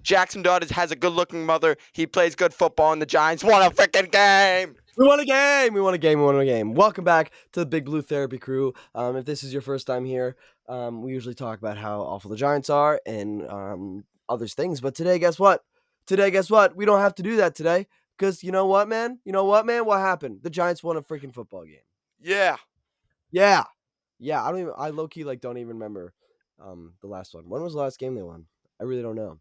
Jaxson Dart has a good-looking mother. He plays good football, and the Giants won a freaking game. We won a game. We won a game. We won a game. Welcome back to the Big Blue Therapy Crew. If this is your first time here, we usually talk about how awful the Giants are and other things. But today, guess what? We don't have to do that today because you know what, man? What happened? The Giants won a freaking football game. Yeah. Yeah. I low key don't even remember the last one. When was the last game they won? I really don't know.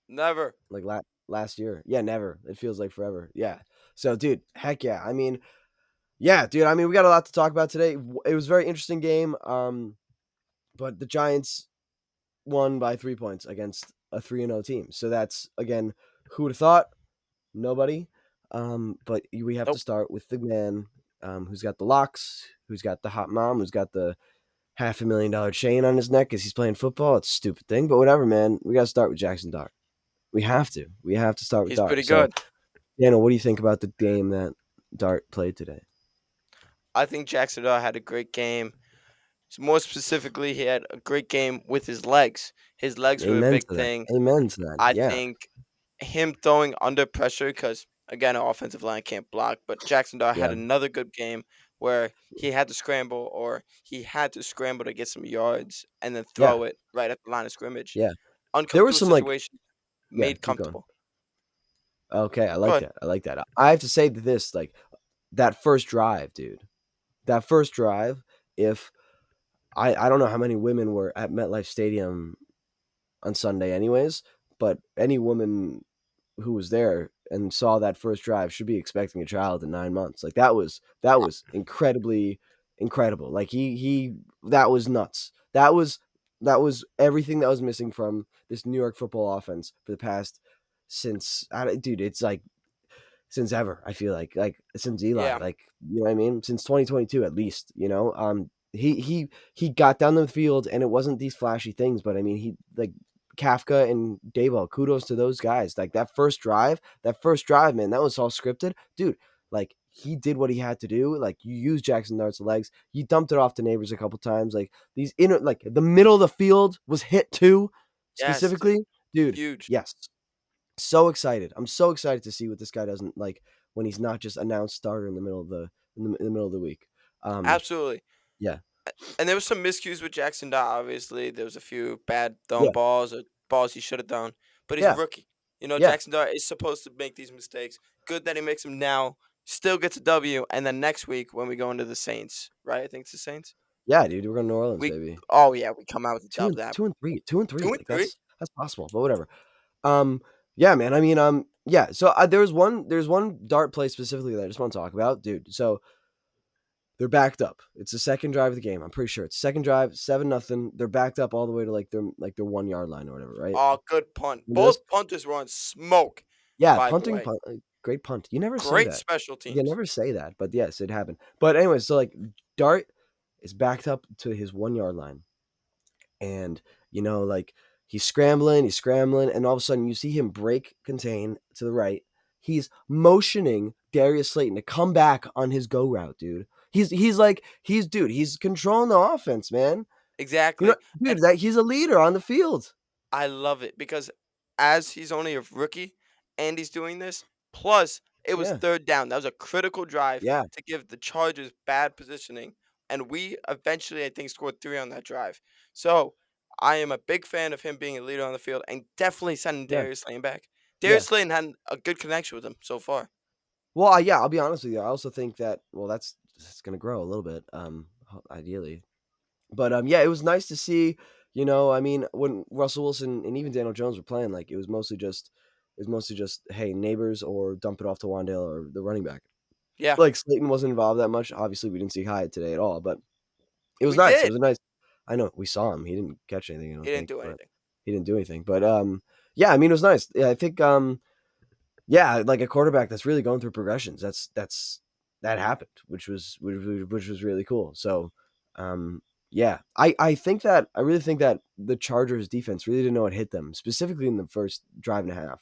Never. Like last year. Yeah, never. It feels like forever. Yeah. So, dude, heck yeah. Yeah, dude. We got a lot to talk about today. It was a very interesting game. But the Giants won by 3 points against a 3-0 team. So that's again, who would have thought? Nobody. But we have to Nope. start with the man who's got the locks, who's got the hot mom, who's got the $500,000 chain on his neck because he's playing football. It's a stupid thing, but whatever, man. We got to start with Jaxson Dart. We have to. We have to start with He's Dart. pretty So, good. Daniel, what do you think about the game that Dart played today? I think Jaxson Dart had a great game. More specifically, he had a great game with his legs. His legs were a Amen big to that. thing. Amen to that. I Yeah. think him throwing under pressure, because again, our offensive line can't block, but Jaxson Dart had Yeah. another good game where he had to scramble to get some yards and then Yeah. throw it right at the line of scrimmage. Yeah. There were Uncomfortable some situation, yeah, made keep going. comfortable. Okay, I Go like ahead. that. I like that. I have to say this, that first drive, dude. That first drive, if I don't know how many women were at MetLife Stadium on Sunday anyways, but any woman who was there and saw that first drive should be expecting a child in 9 months. That was incredibly incredible. He that was nuts. That was everything that was missing from this New York football offense for the past dude, it's like since ever. I feel like since Eli, Yeah. you know what I mean, since 2022 at least. He got down the field and it wasn't these flashy things, but he Kafka and Dayball. Kudos to those guys. Like that first drive, man, that was all scripted, dude. Like he did what he had to do. Like you used Jaxson Dart's legs. You dumped it off to neighbors a couple times. Like these the middle of the field was hit too, Yes, dude. specifically, dude. Huge. Yes, so excited. I'm so excited to see what this guy doesn't like when he's not just announced starter in the middle of the middle of the week. Um, Absolutely. yeah, And there was some miscues with Jackson Dot, obviously. There was a few bad thrown yeah, balls or balls he should have thrown. But he's a yeah, rookie. yeah, Jackson Dart is supposed to make these mistakes. Good that he makes them now. Still gets a W. And then next week when we go into the Saints, right? I think it's the Saints. yeah, dude. We're going to New Orleans, We baby. oh yeah, we come out with a Two dub and that two and three, two and three. two and Like three. that's possible, but whatever. Yeah, man. Yeah. So there's one dart play specifically that I just want to talk about, dude. So they're backed up. It's the second drive of the game. I'm pretty sure it's second drive, 7-0. They're backed up all the way to their 1 yard line or whatever, right? Oh, good punt. Remember this? Both punters were on smoke, Yeah, by the punting, way. great punt. You never say Great that. special You teams. never say that, but yes, it happened. But anyway, so Dart is backed up to his 1 yard line, and he's scrambling, and all of a sudden you see him break contain to the right. He's motioning Darius Slayton to come back on his go route, dude. He's controlling the offense, man. Exactly. And Dude, that he's a leader on the field. I love it because as he's only a rookie and he's doing this, plus it was Yeah, third down. That was a critical drive yeah, to give the Chargers bad positioning. And we eventually, I think, scored three on that drive. So I am a big fan of him being a leader on the field and definitely sending yeah, Darius Slayton back. yeah. Darius Slayton had a good connection with him so far. Well, yeah, I'll be honest with you. I also think that it's gonna grow a little bit, ideally. But yeah, it was nice to see. When Russell Wilson and even Daniel Jones were playing, it was mostly just hey neighbors or dump it off to Wandale or the running back. Yeah, Like Slayton wasn't involved that much. Obviously, we didn't see Hyatt today at all, but it was we nice. It did. was a nice. I know we saw him. He didn't catch anything. I He don't didn't think, do but anything. he didn't do anything. But yeah, it was nice. Yeah, I think yeah, like a quarterback that's really going through progressions. That happened, which was really cool. So, yeah, I really think that the Chargers defense really didn't know what hit them, specifically in the first drive and a half.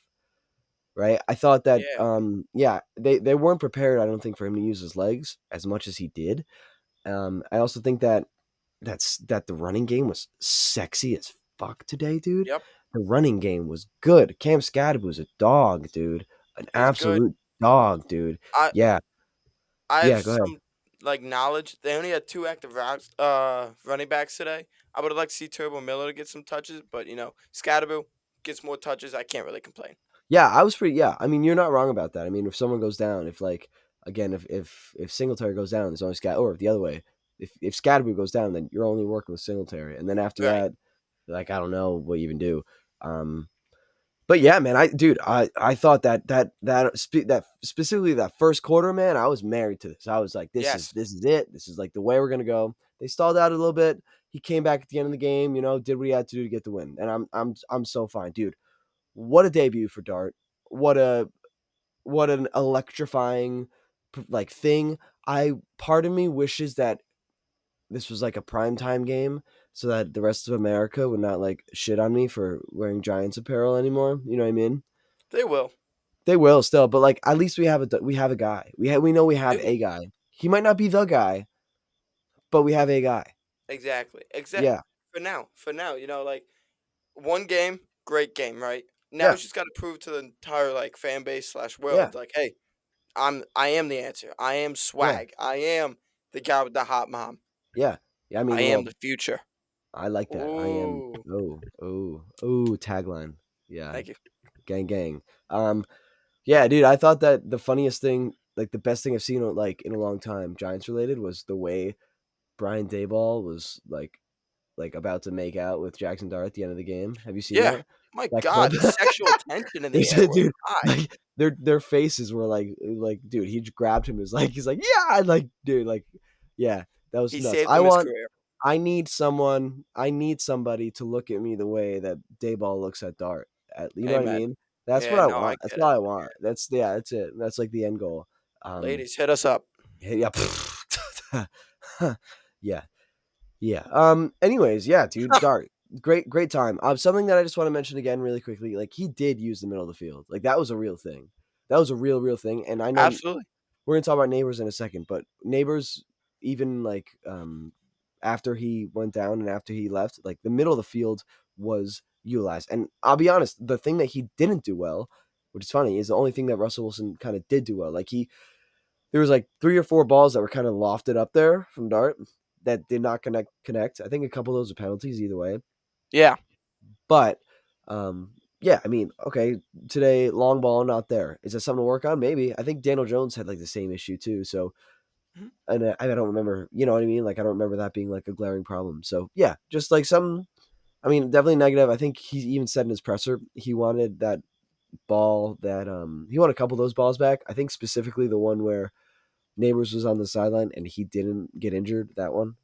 Right, I thought that Yeah, yeah, they weren't prepared. I don't think for him to use his legs as much as he did. I also think that the running game was sexy as fuck today, dude. yep. the running game was good. Cam Scadab was a dog, dude. An He's good. absolute dog, dude. I Yeah. I have Yeah, go ahead. some like knowledge. They only had two active running backs today. I would have liked to see Turbo Miller to get some touches, but Scatterbill gets more touches. I can't really complain. Yeah, I was pretty yeah, I mean, you're not wrong about that. I mean, if someone goes down, if like again, if Singletary goes down, there's only Scat or the other way. If Scadaboo goes down, then you're only working with Singletary. And then after Right. that, like I don't know what you even do. Um but yeah, man, I thought that specifically that first quarter, man, I was married to this. I was like, Yes. this is it. This is like the way we're gonna go. They stalled out a little bit. He came back at the end of the game, did what he had to do to get the win, and I'm so fine, dude. What a debut for Dart! What a what an electrifying like thing. I part of me wishes that this was like a primetime game so that the rest of America would not like shit on me for wearing Giants apparel anymore. You know what I mean? They will. They will still, but like at least we have a guy. We know we have Do. a guy. He might not be the guy, but we have a guy. Exactly. Exactly. Yeah. For now, like one game, great game, right? Now Yeah. he's just got to prove to the entire like fan base slash Yeah. world, like, hey, I am the answer. I am Yeah. swag. I am the guy with the hot mom. Yeah. Yeah. I I mean, am well, the future. I like that. I am Ooh, tagline. Yeah. thank you. Gang gang. Um Yeah, dude, I thought that the funniest thing, like the best thing I've seen like in a long time, Giants related, was the way Brian Dayball was like about to make out with Jackson Dart at the end of the game. Have you seen Yeah. that? My That clip? God, the sexual tension in the There's air a was dude high. like their faces were like dude, he just grabbed him. Is like he's like yeah, like dude, like yeah, that was He nuts. saved him his career. I need somebody to look at me the way that Dayball looks at Dart. You know what I Amen. mean? That's what Yeah, I no, I want. That's get all it. I want. That's it. That's like the end goal. Um, Ladies, hit us up. yeah, yeah, yeah. Anyways, yeah, dude, Dart, great time. Something that I just want to mention again, really quickly. Like he did use the middle of the field. Like that was a real thing. That was a real thing. And I know Absolutely. we're gonna talk about neighbors in a second, but neighbors even like after he went down and after he left, like the middle of the field was utilized. And I'll be honest, the thing that he didn't do well, which is funny, is the only thing that Russell Wilson kind of did do well. Like there was like 3 or 4 balls that were kind of lofted up there from Dart that did not connect. I think a couple of those are penalties either way. Yeah. But yeah, I mean, okay, today long ball not there. Is that something to work on? Maybe. I think Daniel Jones had like the same issue too. So Mhm. and I don't remember, you know what I mean? Like I don't remember that being like a glaring problem. So yeah, just like some. I mean, definitely negative. I think he even said in his presser he wanted that ball that he wanted a couple of those balls back. I think specifically the one where Neighbors was on the sideline and he didn't get injured. That one,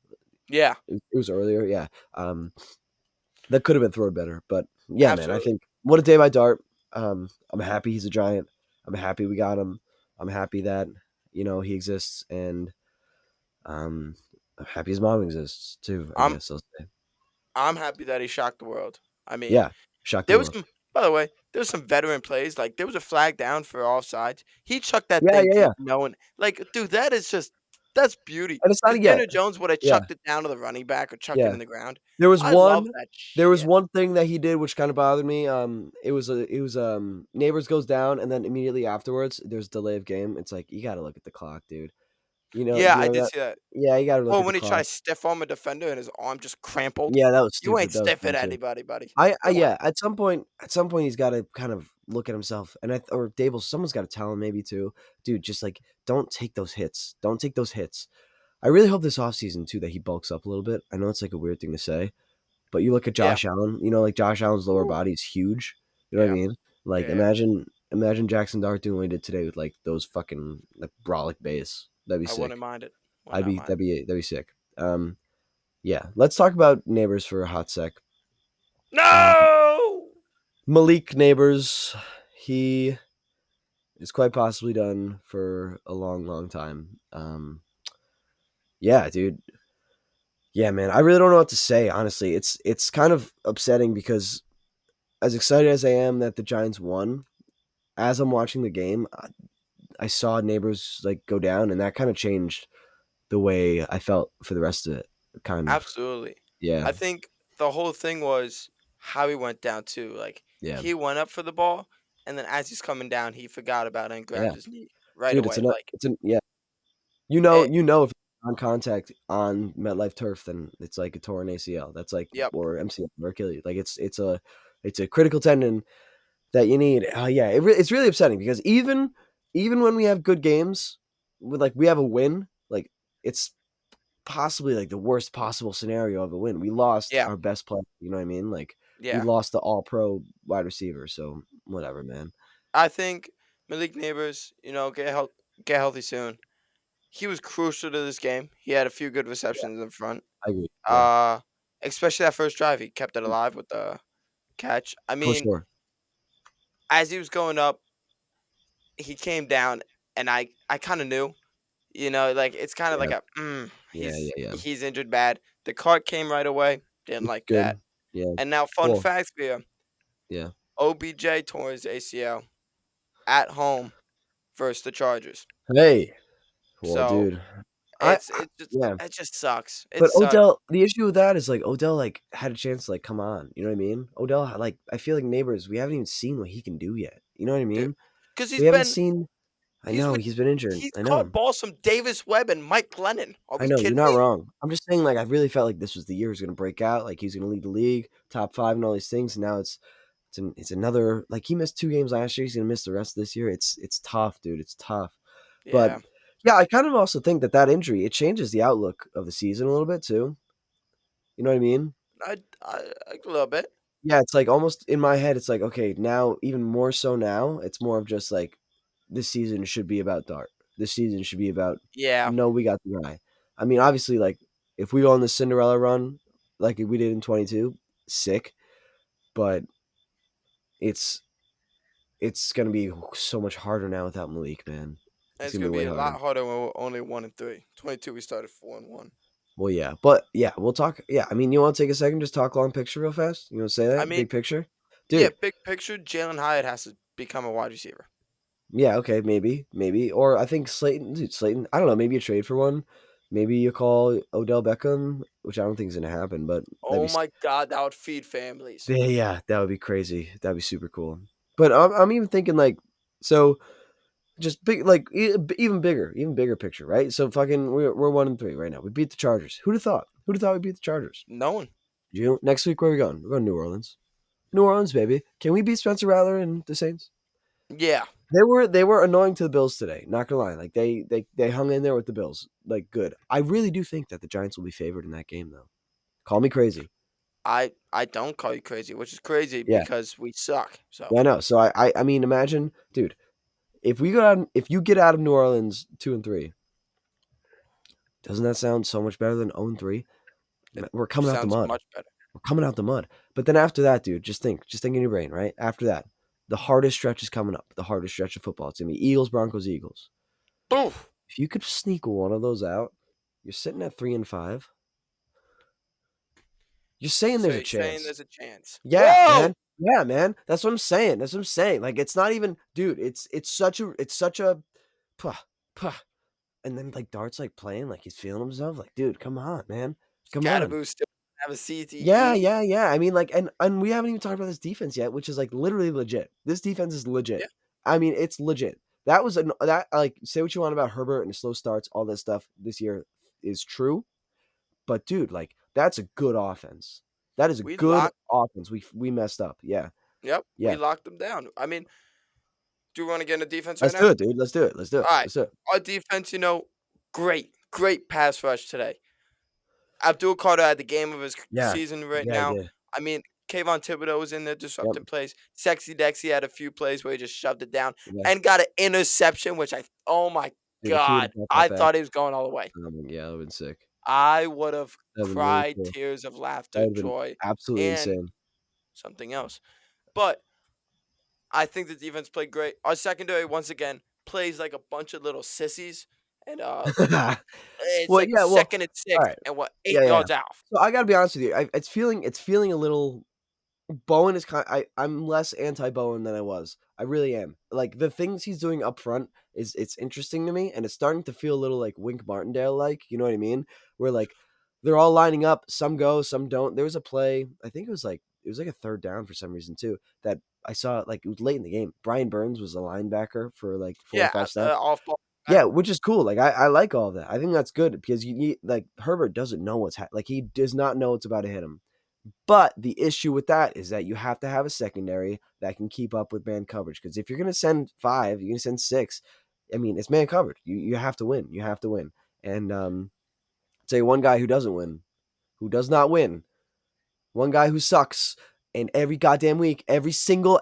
Yeah, it was earlier. Yeah, that could have been thrown better. But yeah, man, I absolutely. think what a day by Dart. I'm happy he's a Giant. I'm happy we got him. I'm happy that he exists, and um, I'm happy his mom exists too. I I'm guess I'll say. I'm happy that he shocked the world. I mean, Yeah, shocked the there was world. some by the way, there was some veteran plays, like, there was a flag down for offsides. He chucked that Yeah, thing yeah, deep yeah, knowing like, dude, that's beauty. and it's not If yeah, Daniel Jones woulda yeah, chucked it down to the running back or chucked it yeah. in the ground, There was I love one that there was shit. one thing that he did which kinda bothered me, Neighbors goes down, and then immediately afterwards, there's delay of game. It's like, you gotta look at the clock, dude. Yeah, You I know did that? see that. Yeah, you gotta look Or at the when he tried clock. to stiff arm a defender and his arm just crampled. Yeah, that was You ain't stupid, that was stiffing dumb too. anybody, buddy. I Come on. yeah, at some point, he's gotta kind of look at himself, and or Dable, someone's gotta tell him maybe too, "Dude, just, like, don't take those hits. Don't take those hits." I really hope this offseason too that he bulks up a little bit. I know it's, like, a weird thing to say, but you look at Yeah. Josh Allen, like Josh Allen's lower Ooh. body is huge. You know what I Yeah. mean? Like Yeah, yeah. imagine Jackson Dart doing what he did today with like those fucking like brolic bass. That'd be I wouldn't sick. mind it. Would not mind it. That'd be sick. Yeah. Let's talk about neighbors for a hot sec. Um, No! Malik Neighbors, he is quite possibly done for a long time. Yeah, dude. Yeah, man. I really don't know what to say. Honestly, it's kind of upsetting because as excited as I am that the Giants won, as I'm watching the game, I saw neighbors like go down, and that kind of changed the way I felt for the rest of it. Kind of, Absolutely. yeah, I think the whole thing was, how he went down too. Like Yeah, he went up for the ball, and then as he's coming down, he forgot about it and yeah, grabbed his knee right dude, away. Like yeah. it. You know if it's on contact on MetLife turf, then it's like a torn ACL. That's like Yep. or MCL or Achilles. Like it's a critical tendon that you need. Yeah, it's really upsetting because even when we have good games, with like we have a win, like it's possibly like the worst possible scenario of a win. We lost Yeah. our best player. You know what I mean? Like we Yeah. lost the All Pro wide receiver. So whatever, man. I think Malik Neighbors, get healthy soon. He was crucial to this game. He had a few good Yeah, receptions in front. I agree. Yeah, Uh, Especially that first drive, he kept it alive with the catch. I for mean, sure. as he was going up, he came down, and I kind of knew, like it's kind of Yeah, like yeah, yeah, yeah. he's injured bad. The cart came right away. Didn't It's like that. good. Yeah. And now, fun Well, fact for you: yeah. OBJ tore his ACL at home versus the Chargers. Hey, well, So dude, it's I it just yeah. it just sucks. It But sucks, Odell, the issue with that is like Odell like had a chance to like come on. You know what I mean? Odell like I feel like neighbors. We haven't even seen what he can do yet. You know what I dude. mean? Because We haven't seen. I he's know with he's been injured. he's I caught know. balls from Davis Webb and Mike Glennon. Are I we know, you're kidding not me? wrong. I'm just saying, like, I really felt like this was the year he's gonna break out, like he's gonna lead the league, top 5 and all these things, and now it's another like he missed 2 games last year, he's gonna miss the rest of this year. It's tough, dude. It's tough. But Yeah, yeah, I kind of also think that that injury it changes the outlook of the season a little bit too. You know what I mean? a little bit. Yeah, it's like almost in my head, it's like, okay, now even more so now, it's more of just like this season should be about Dart. This season should be about Yeah, no, we got the guy. I mean, obviously, like if we go on the Cinderella run like we did in 22, sick. But it's it's gonna be so much harder now without Malik, man. and It's it's gonna be gonna be way a harder. lot harder when we're only 1-3. 22, we started 4-1. Well, yeah, but yeah, we'll talk. Yeah, I mean, you want to take a second, just talk long picture real fast. You want to say I that mean, big picture, yeah, dude? big picture, Jalen Hyatt has to become a wide receiver. Yeah, okay, maybe, or I think Slayton, dude, Slayton. I don't know, maybe a trade for one. Maybe you call Odell Beckham, which I don't think is gonna happen, but that'd Oh be my God, that would feed families. yeah, yeah, that would be crazy. That'd be super cool. But I'm even thinking like, so just big, like even bigger picture, right? So fucking, we're 1-3 right now. We beat the Chargers. Who'd have thought? Who'd have thought we beat the Chargers? No one. Next week, where are we going? We're going to New Orleans. New Orleans, baby. Can we beat Spencer Rattler and the Saints? Yeah, They were annoying to the Bills today. Not gonna lie, like they hung in there with the Bills, like good. I really do think that the Giants will be favored in that game, though. Call me crazy. I don't call you crazy, which is crazy Yeah, because we suck. So yeah, I know. So I mean, imagine, dude, if you get out of New Orleans 2-3, doesn't that sound so much better than 0-3? it We're coming out the sounds mud. much better. We're coming out the mud. But then after that, dude, just think in your brain, right? After that, the hardest stretch is coming up. The hardest stretch of football. It's gonna be Eagles, Broncos, Eagles. Boof. If you could sneak one of those out, you're sitting at 3-5. You're saying So there's a you're saying chance. there's a chance. Yeah, Whoa! man. Yeah, man. That's what I'm saying. That's what I'm saying. Like it's not even, dude. It's such a, puh, puh. And then like Dart's like playing like he's feeling himself. Like, dude, come on, man, come on. Scatterboo still have a Yeah, CTE. yeah, yeah. I mean, like, and we haven't even talked about this defense yet, which is like literally legit. This defense is legit. Yeah, I mean, it's legit. That was that like say what you want about Herbert and slow starts, all this stuff this year is true. But dude, like that's a good offense. That is a we good locked. offense. We messed up. Yeah, Yep, we yeah. locked them down. I mean, do you want to get into defense right Let's do now? it, dude. Let's do it. Let's do it. All right, Let's do it. our defense. Great pass rush today. Abdul Carter had the game of his Yeah, season right yeah, I now. did. I mean, Kayvon Thibodeau was in there Yep. disrupting plays. Sexy Dexy had a few plays where he just shoved it down Yeah, and got an interception, which oh my dude. If he would God, have brought that I back, thought he was going all the way. yeah, that would have been sick. I would have That would have been really cried cool. tears of That laughter, would have been joy, absolutely and insane. something else. But I think the defense played great. Our secondary, once again, plays like a bunch of little sissies. And it's Well, like yeah. Well, 2nd and all 6, right. and what, Yeah, 8 yeah, yeah. yards out. So I gotta be honest with you. It's feeling a little. Bowen is I'm less anti Bowen than I was. I really am. Like the things he's doing up front it's interesting to me, and it's starting to feel a little like Wink Martindale like. You know what I mean? Where like they're all lining up. Some go, some don't. There was a play. I think it was like it was like a third down for some reason too. That I saw like it was late in the game. Brian Burns was a linebacker for like 4 or 5 snaps. off ball. Yeah, which is cool. Like I like all of that. I think that's good because you need like Herbert doesn't know like he does not know what's about to hit him. But the issue with that is that you have to have a secondary that can keep up with man coverage. Because if you're gonna send five, you're gonna send six. I mean, it's man covered. You have to win. You have to win. And say one guy who doesn't win, who does not win, one guy who sucks. And every goddamn week, every single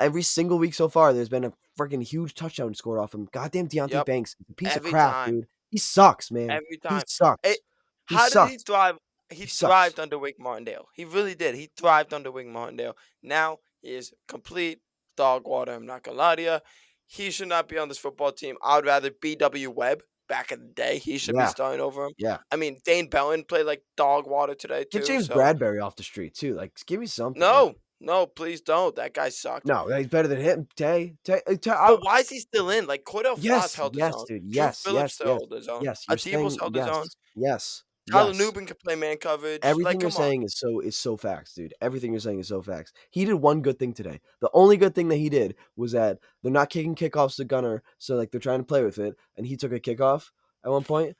week so far, there's been a freaking huge touchdown scored off him. Goddamn Deontay Yep, Banks, a piece of every crap, time. dude. He sucks, man. Every He time. sucks. It He how did he sucks. thrive? He He sucks. thrived under Wink Martindale. He really did. He thrived under Wink Martindale. Now he is complete dog water. I'm not gonna lie to you. He should not be on this football team. I would rather BW Webb back in the day. He should be Yeah, starting over him. yeah. I mean, Dane Belton played like dog water today Get too. James So Bradbury off the street too. Like, give me something. Like, no, no, please don't. That guy sucked. no, he's better than him. But why is he still in? Like Cordell Flott Yes, held his yes, own. dude. Drew Yes, Phillips yes, still yes, held his own. yes. You're Adibos saying held his own. yes, yes, Tyler yes. Nubin could play man coverage. Like, Everything you're come on. saying is so facts, dude. Everything you're saying is so facts. He did one good thing today. The only good thing that he did was that they're not kicking kickoffs to Gunner, so like they're trying to play with it, and he took a kickoff at one point.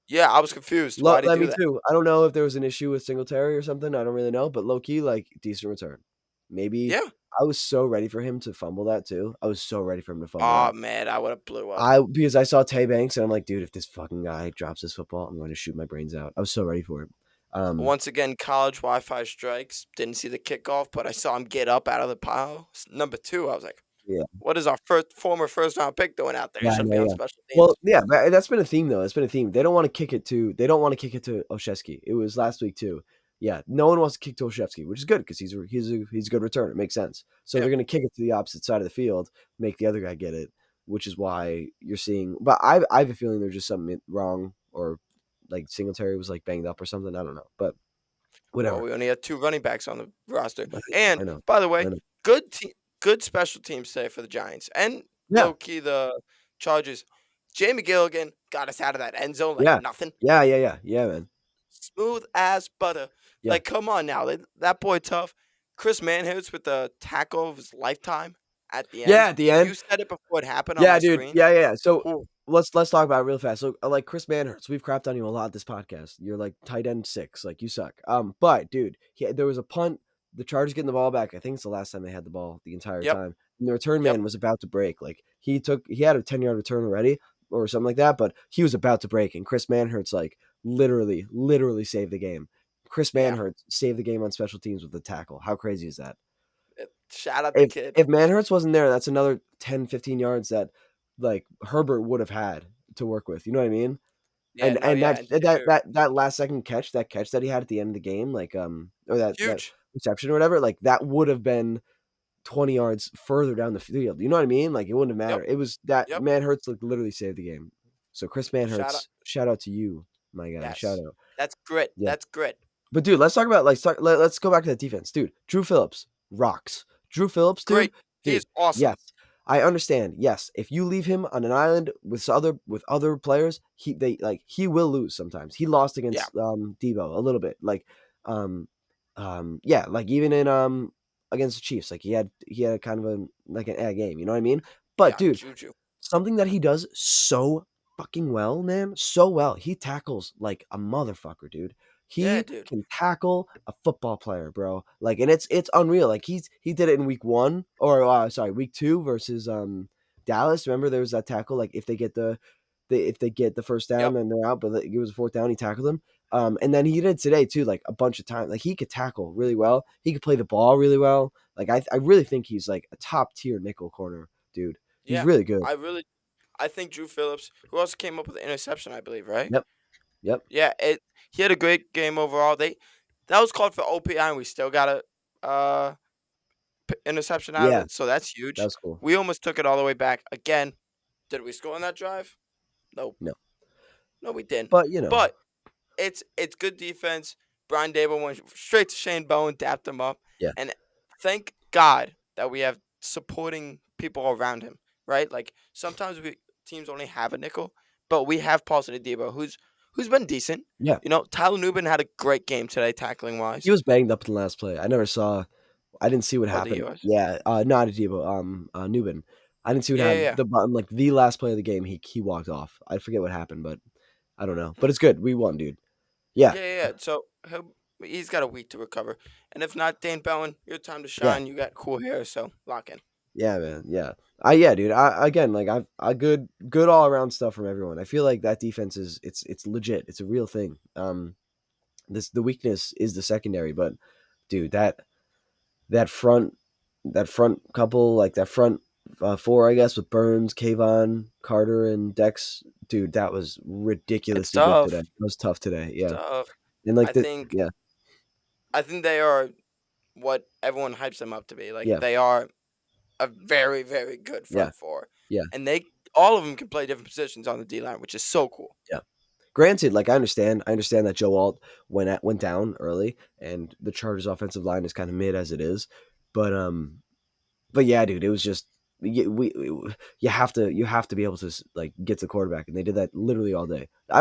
Yeah, I was confused. Why'd he Let do me that? too. I don't know if there was an issue with Singletary or something. I don't really know, but low key, like decent return. Maybe Yeah. I was so ready for him to fumble that too. I was so ready for him to fumble Oh that. man, I would have blew up. I because I saw Tay Banks and I'm like, dude, if this fucking guy drops this football, I'm going to shoot my brains out. I was so ready for it. Um, Once again, college Wi-Fi strikes. Didn't see the kickoff, but I saw him get up out of the pile. Number two, I was like, yeah, "What is our former first round pick doing out there? He yeah, shouldn't be yeah, on yeah. special Well, teams." yeah, that's been a theme though. That's been a theme. They don't want to kick it to. They don't want to kick it to Oshesky. It was last week too. Yeah, no one wants to kick to Oshesky, which is good because he's a good returner. It makes sense. So Yeah. they're going to kick it to the opposite side of the field, make the other guy get it, which is why you're seeing. But I have a feeling there's just something wrong, or like Singletary was like banged up or something. I don't know, but Well, whatever. we only had two running backs on the roster. I And I know, by the way, I know. good special teams today for the Giants and Yeah, low key the Chargers. Jamie Gilligan got us out of that end zone like yeah, nothing. yeah, yeah, yeah, yeah, man. Smooth as butter. Yeah, Like, come on now. That boy tough. Chris Manhurts with the tackle of his lifetime at the yeah. end. At the You end, said it before it happened on yeah, my dude. screen. Yeah, yeah, yeah. So Ooh, let's talk about it real fast. So like Chris Manhurts, we've crapped on you a lot this podcast. You're like tight end 6, like you suck. But dude, there was a punt. The Chargers getting the ball back. I think it's the last time they had the ball the entire yep, time. And the return yep, man was about to break. Like he had a 10-yard return already or something like that, but he was about to break. And Chris Manhurts like literally saved the game. Chris yeah. Manhurts saved the game on special teams with the tackle. How crazy is that? Shout out the if kid. if Manhurts wasn't there, that's another 10, 15 yards that like Herbert would have had to work with. You know what I mean? Yeah, And no, yeah. And that last second catch, that catch that he had at the end of the game, like or that huge. reception or whatever, like that would have been 20 yards further down the field. You know what I mean? Like it wouldn't have Yep, mattered. It was that yep. Manhurts like literally saved the game. So Chris Shout out. Manhurts, shout out to you, my guy. Shout Yes. out. That's grit. Yeah. That's grit. But dude, let's talk about let's go back to the defense, dude. Drew Phillips rocks. Drew Phillips, Great. He is dude. awesome. Yes, I understand. Yes, if you leave him on an island with other players, he will lose sometimes. He lost Yeah, against Debo a little bit, like yeah, like even in against the Chiefs, like he had kind of a like an game. You know what I mean? But yeah. dude, Juju. something that he does so fucking well, man, so well. He tackles like a motherfucker, dude. Yeah, He dude. can tackle a football player, bro. Like, and it's unreal. Like he did it in week 1 or sorry, week 2 versus Dallas. Remember there was that tackle. Like if they get the first Yep. down and they're out, but like, it was a fourth down, he tackled them. And then he did today too, like a bunch of times. Like he could tackle really well. He could play the ball really well. Like I really think he's like a top tier nickel corner, dude. He's Yeah. really good. I think Drew Phillips, who also came up with the interception, I believe, right? Yep. Yep. Yeah, he had a great game overall. That was called for OPI, and we still got a interception out of Yeah, it, so that's that huge. was cool. We almost took it all the way back. Again, did we score on that drive? Nope. No, No, we didn't. but But it's good defense. Brian Dable went straight to Shane Bowen, dapped him up, yeah, and thank God that we have supporting people around him. Right? Like sometimes teams only have a nickel, but we have Paulson Debo, who's been decent. yeah. You know, Tyler Nubin had a great game today, tackling He wise. was banged up in the last play. I never saw. I didn't see what or the happened. US? Yeah, not Adebo, Newman. I didn't see what Yeah, yeah, happened. yeah. The bottom, like the last play of the game, he walked off. I forget what happened, but I don't know. But it's good. We won, dude. Yeah, Yeah, yeah, yeah. So he's got a week to recover, and if not, Dane Bowen, your time to yeah, shine. You got cool hair, so lock in. yeah, man. Yeah, yeah, dude. I again, like I good all around stuff from everyone. I feel like that defense is it's legit. It's a real thing. This the weakness is the secondary, but dude, that front that front couple, like that front four, I guess, with Burns, Kayvon, Carter, and Dex, dude, that was It's ridiculously good today. tough. It was tough today. It's Yeah, tough. and like I the think yeah, I think they are what everyone hypes them up to be. Like yeah, they are a very, very good yeah, front four, yeah, and they all of them can play different positions on the D line, which is so cool. yeah. Granted, like I understand that Joe Alt went down early, and the Chargers' offensive line is kind of mid as it is, but but yeah, dude, it was just you have to be able to like get to the quarterback, and they did that literally all day. I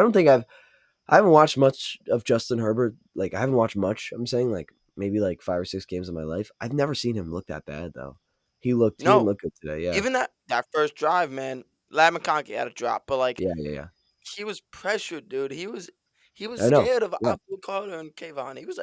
haven't watched much of Justin Herbert. Like I haven't watched much. I'm saying like maybe like 5 or 6 games of my life. I've never seen him look that bad though. He didn't No, look good today. Yeah, even that first drive, man, Lad McConkey had a drop, but like yeah, yeah, yeah. he was pressured, dude. He was I know. scared of Yeah, Apple Carter and Kayvon. He was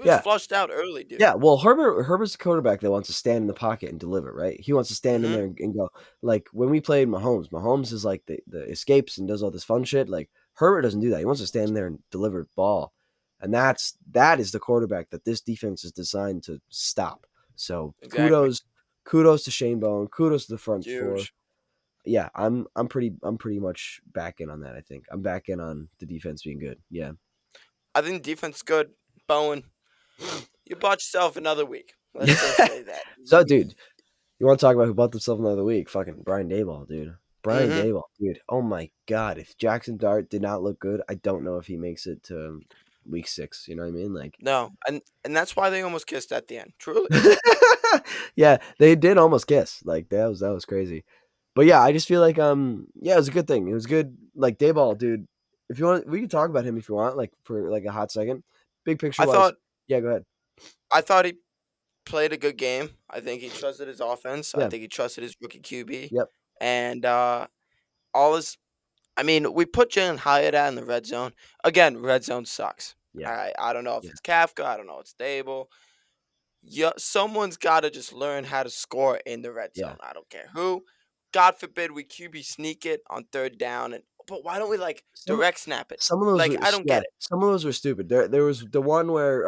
yeah. flushed out early, dude. Yeah, well, Herbert's the quarterback that wants to stand in the pocket and deliver, right? He wants to stand in Mhm. there and go. Like when we played Mahomes is like the escapes and does all this fun shit. Like Herbert doesn't do that. He wants to stand there and deliver the ball, and that is the quarterback that this defense is designed to stop. So Exactly. kudos to Shane Bowen, kudos to the front four. Huge. Yeah, I'm pretty much back in on that. I think I'm back in on the defense being good. Yeah. I think defense good. Bowen, you bought yourself another week. Let's just say that. So, dude, you want to talk about who bought themselves another week? Fucking Brian Daboll, dude. Brian Mhm. Daboll, dude. Oh my god, if Jackson Dart did not look good, I don't know if he makes it to week 6. You know what I mean? Like, No, and that's why they almost kissed at the end. Truly. yeah, they did almost kiss. Like that was crazy. But yeah, I just feel like yeah, it was a good thing. It was good. Like Dayball, dude. If you want, we can talk about him if you want, like for like a hot second. Big picture I wise, thought yeah, go ahead. I thought he played a good game. I think he trusted his offense. I Yeah, think he trusted his rookie QB. yep, And all his I mean, we put Jalen Hyatt out in the red zone. Again, red zone sucks. yeah, All right. I don't know if yeah, it's Kafka. I don't know if it's Stable. Yeah, someone's got to just learn how to score in the red yeah. zone. I don't care who. God forbid we QB sneak it on third down, but why don't we like Some direct snap it? some of those Like were I don't yeah, get it. some of those were stupid. There was the one where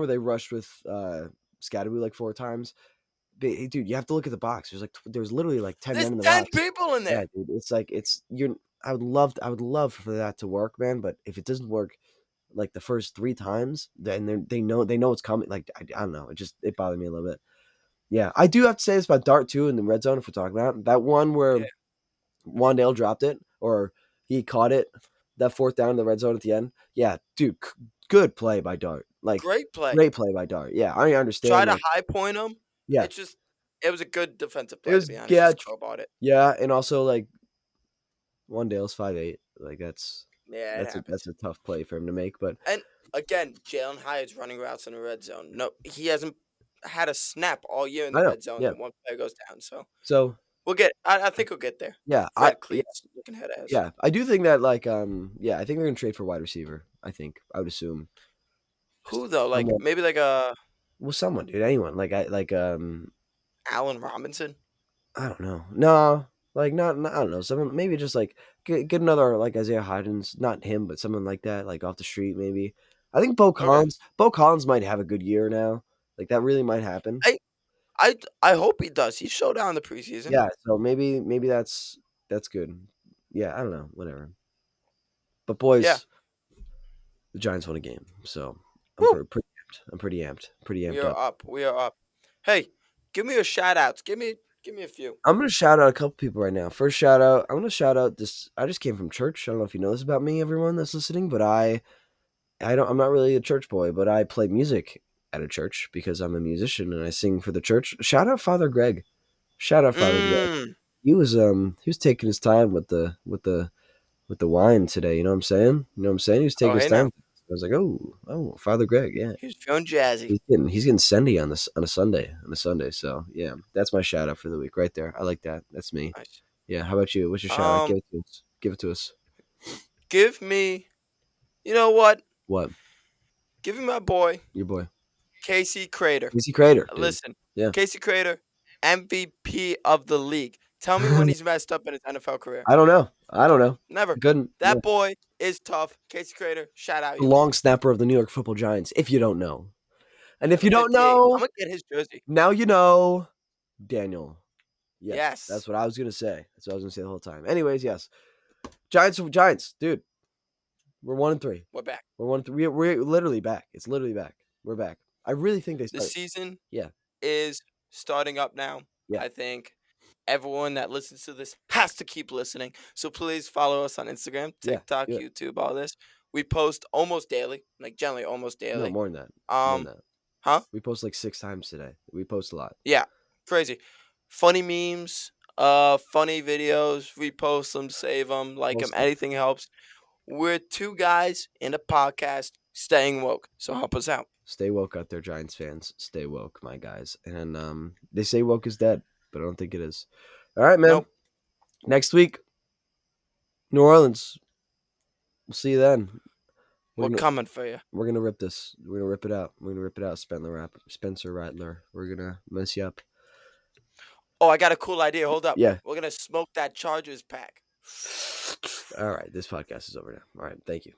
they rushed with Scatterby like 4 times. Dude, you have to look at the box. There's literally like 10 There's men in the 10 box. people in Yeah, there. dude. It's like it's you're I would love for that to work, man, but if it doesn't work like the first 3 times, then they know it's coming. Like I don't know. It bothered me a little bit. Yeah. I do have to say this about Dart too in the red zone if we're talking about it. That one where Yeah, Wandale dropped it or he caught it, that fourth down in the red zone at the end. Yeah, dude, good play by Dart. Like great play. great play by Dart. Yeah, I Try understand. to Like high point him. yeah, It just it was a good defensive it play to was be honest. yeah Just crowbarred it. yeah, and also like Wandale's 5'8". Like Yeah, it that's happens. a tough play for him to make. But And again, Jalen Hyatt's running routes in the red zone. No, he hasn't had a snap all year in the I know. red zone. Yeah. Then one player goes down. So So we'll get. I think we'll get there. yeah, Red cleats looking head ass. I do think that like yeah, I think they're gonna trade for wide receiver. I think I would assume Who though? Like someone, maybe like a well, someone, dude, anyone. Like Allen Robinson. I don't know. No, like not I don't know. Someone maybe just like get another like Isaiah Hodgins, not him, but someone like that, like off the street maybe. I think Okay. Bo Collins might have a good year now. Like that really might happen. I I hope he does. He showed out in the preseason. Yeah, so maybe that's good. Yeah, I don't know, whatever. But Yeah. boys, the Giants won a game, so Woo. pretty amped. I'm pretty We amped are up. up. We are up. Hey, give me your shout outs. Give me a few. I'm gonna shout out a couple people right now. First shout out, I'm gonna shout out this. I just came from church. I don't know if you know this about me, everyone that's listening, but I'm not really a church boy, but I play music at a church because I'm a musician and I sing for the church. Shout out Father Greg. Shout out Father Greg. Mm. He was taking his time with the wine today. You know what I'm saying? You know what I'm saying? He was Oh taking his hey now. time. I was like, oh, Father Greg, yeah. He was feeling jazzy. He's getting sendy on a Sunday. So yeah, that's my shout out for the week right there. I like that. That's me. Nice. Yeah. How about you? What's your shout out? Um, Give it to us. Give it to us. give me. You know what? What? Give me my boy Your boy. Casey Crater. Casey Crater, dude. Listen, Yeah. Casey Crater, MVP of the league. Tell me when he's messed up in his NFL career. I don't know. I don't know. Never. Couldn't. Yeah. That boy is tough. Casey Crater, shout out The you. long snapper of the New York Football Giants. If you don't know, and if Number you don't 58. I'm know, gonna get his jersey. now you know. Daniel. Yes, that's Yes. what I was gonna say. That's what I was gonna say the whole time. Anyways, yes. Giants, dude. We're 1-3. We're back. We're 1-3. We're literally back. It's literally back. We're back. I really think they The start. season Yeah, is starting up now. yeah. I think everyone that listens to this has to keep listening. So please follow us on Instagram, Yeah, TikTok, do it. YouTube, all this. We post almost daily, like generally almost No, daily. more than that. More than Um, that. huh? We post like 6 times today. We post a lot. Yeah, crazy. Funny memes, funny videos. Repost them, save them, like them. Post it. Anything helps. We're two guys in a podcast staying woke. So help us out. Stay woke out there, Giants fans. Stay woke, my guys. And they say woke is dead, but I don't think it is. All right, man. Nope. Next week, New Orleans. We'll see you then. We're We're gonna coming for you. we're gonna rip this. We're gonna rip it out. We're gonna rip it out, Spencer Rattler. We're gonna mess you up. Oh, I got a cool idea. Hold up. Yeah. We're gonna smoke that Chargers pack. All right. This podcast is over now. All right. Thank you.